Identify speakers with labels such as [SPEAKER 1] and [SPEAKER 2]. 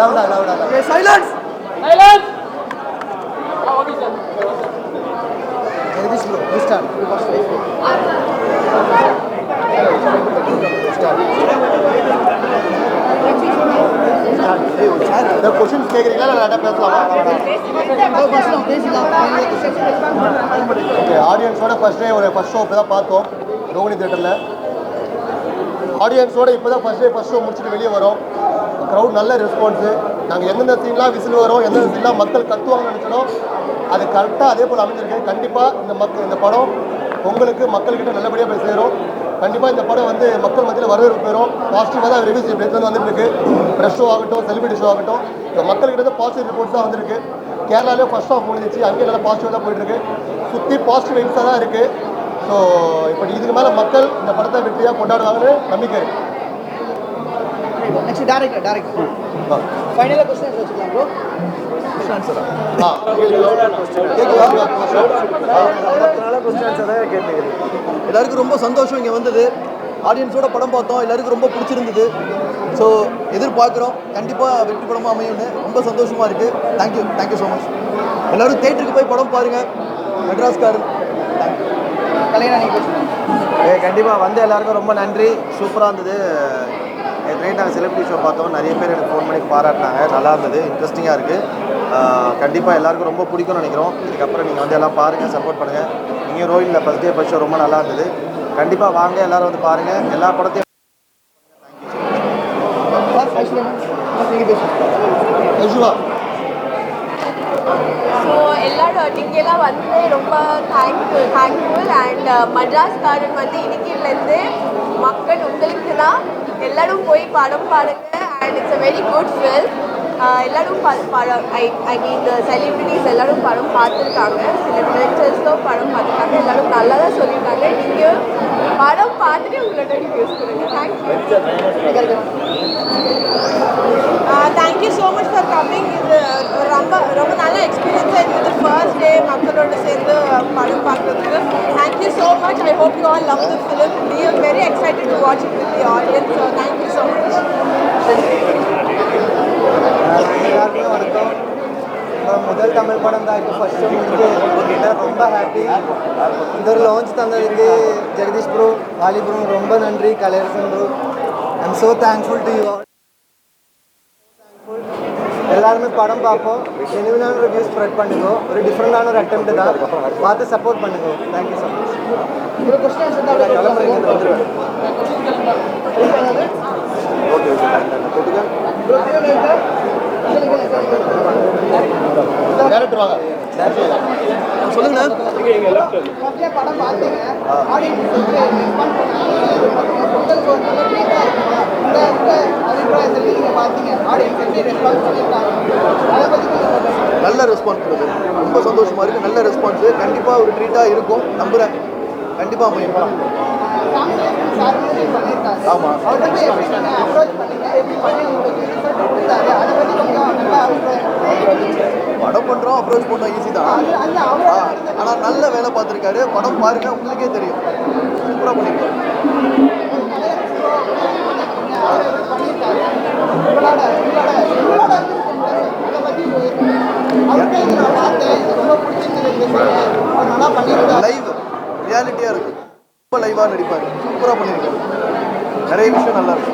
[SPEAKER 1] Silence! Jagdish bro, you start. The questions கேக்குறீங்களா இல்ல அட பேசலாமா? ஓகே, ஆடியன்ஸோட ஃபர்ஸ்ட் டே ஒரு ஃபர்ஸ்ட் ஷோ இப்பதான் பார்த்தோம் ரோகிணி தியேட்டர்ல. ஆடியன்ஸோட இப்போதான் ஃபர்ஸ்ட் ஷோ முடிச்சுட்டு வெளியே வரோம். க்ரௌட் நல்ல ரெஸ்பான்ஸு. நாங்கள் எந்தெந்த சீன்லாம் விசில் வரோம், எந்தெந்த சீன்லாம் மக்கள் கத்துவாங்கன்னு நினச்சோம், அது கரெக்டாக அதே போல் அமைஞ்சிருக்கு. கண்டிப்பாக இந்த படம் உங்களுக்கு மக்கள்கிட்ட நல்லபடியாக போய் சேரும். கண்டிப்பாக இந்த படம் வந்து மக்கள் மத்தியில் வரவேற்பு பெறும். பாசிட்டிவாக தான் ரிவ்யூஸ் இப்போ வந்துட்டு இருக்கு. ப்ரெஷ் ஷோ ஆகட்டும், செலிபிரிட்டி ஷோ ஆகட்டும், இப்போ மக்கள்கிட்ட பாசிட்டிவ் ரிப்போர்ட்ஸ் தான் வந்துருக்கு. கேரளாலேயே ஃபர்ஸ்ட் ஆஃப் முடிஞ்சிச்சு, அங்கேயும் நல்லா பாசிட்டிவாக தான் போயிட்டுருக்கு. சுற்றி பாசிட்டிவ் வைப்ஸாக தான் இருக்குது. ஸோ இப்போ இதுக்கு மேலே மக்கள் இந்த படத்தை வெற்றியாக கொண்டாடுவாங்கன்னு நம்பிக்கை இருக்குது.
[SPEAKER 2] நெக்ஸ்ட் டைரக்டர் ஃபைனலாக क्वेश्चन வச்சுக்கலாம் ப்ரோ. எல்லாருக்கும் ரொம்ப சந்தோஷம் இங்கே வந்தது. ஆடியன்ஸோட படம் பார்த்தோம், எல்லாருக்கும் ரொம்ப பிடிச்சிருந்தது. ஸோ எதிர்பார்க்குறோம் கண்டிப்பாக வெற்றி படமாக அமையும்னு. ரொம்ப சந்தோஷமாக இருக்குது. Thank you so much. எல்லோரும் தேட்டருக்கு போய் படம் பாருங்கள். மெட்ராஸ்காரன் தேங்க்யூ. கல்யாணம்
[SPEAKER 3] கண்டிப்பாக வந்து எல்லாருக்கும் ரொம்ப நன்றி. சூப்பராக இருந்தது. நைட் நாங்கள் செலிபிரிட்டி ஷோ பார்த்தோம். நிறைய பேர் எனக்கு ஃபோன் பண்ணி பாராட்டினாங்க. நல்லா இருந்தது, இன்ட்ரெஸ்டிங்காக இருக்குது. கண்டிப்பாக எல்லாருக்கும் ரொம்ப பிடிக்கும்னு நினைக்கிறோம். இதுக்கப்புறம் நீங்கள் வந்து எல்லாம் பாருங்கள், சப்போர்ட் பண்ணுங்கள். நீங்கள் ரோஹினில் ஃபர்ஸ்ட் டே ஃபர்ஸ்ட் ஷோ ரொம்ப நல்லா இருந்தது. கண்டிப்பாக வாங்க, எல்லோரும் வந்து பாருங்கள். எல்லா படத்தையும்
[SPEAKER 4] ஸோ எல்லாரும் நீங்கெல்லாம் வந்து ரொம்ப தேங்க்ஃபுல் அண்ட் மெட்ராஸ்காரன் வந்து இன்னைக்குலேருந்து மக்கள் உங்களுக்கு தான். எல்லாரும் போய் படம் பாருங்க and it's a very good film. எல்லாரும் படம் ஐ மீன் செலிபிரிட்டிஸ் எல்லாரும் படம் பார்த்துருக்காங்க, சில டிரெக்டர்ஸும் படம் பார்த்துருக்காங்க. எல்லாரும் நல்லா தான் சொல்லியிருக்காங்க. நீங்கள் படம் பார்த்துட்டு உங்களோட ரிவ்யூஸ் கொடுங்க. Thank you so much for coming. இது ரொம்ப நல்ல எக்ஸ்பீரியன்ஸாக இருந்தது. ஃபர்ஸ்ட் டே மக்களோட சேர்ந்து படம் பார்க்குறதுக்கு. Thank you so much. I hope you all love the film. We are very excited to watch it with the audience. So thank you so much.
[SPEAKER 1] எல்லாருக்குமே வணக்கம். முதல் தமிழ் படம் தான் இப்போ ஃபர்ஸ்ட் ஷோ முடிஞ்சு ரொம்ப ஹாப்பி. இந்த ஒரு லான்ச் தந்ததுக்கு ஜெகதீஷ் ப்ரோ, வாலி ப்ரோ ரொம்ப நன்றி. Kalaiyarasan bro, I am so thankful to you all. எல்லாருமே படம் பார்ப்போம். ஜெனுவினான ரிவ்யூ ஸ்ப்ரெட் பண்ணுங்க. ஒரு டிஃப்ரெண்டான ஒரு அட்டெம்ப்ட் தான், பார்த்து சப்போர்ட் பண்ணுங்க. Thank you so much.
[SPEAKER 2] டேரக்டர் வாங்க சொல்லுங்க.
[SPEAKER 1] படம் பார்த்தீங்க,
[SPEAKER 2] நல்ல ரெஸ்பான்ஸ் கொடுக்குது. ரொம்ப சந்தோஷமா இருக்கு. நல்ல ரெஸ்பான்ஸ். கண்டிப்பாக ஒரு ட்ரீட்டாக இருக்கும் நம்புகிறேன். கண்டிப்பாக அமையும். ஆமாம், படம் பண்ணுறோம், அப்ரோச் பண்ணோம், ஈஸி தான். ஆனால் நல்ல வேலை பார்த்துருக்காரு. படம் பாருங்க, உங்களுக்கே தெரியும். சூப்பராக பண்ணியிருக்காரு. லைவ் ரியாலிட்டியாக இருக்கு. ரொம்ப லைவாக நடிப்பார். சூப்பராக பண்ணியிருக்காரு. நிறைய விஷயம் நல்லா இருக்கு.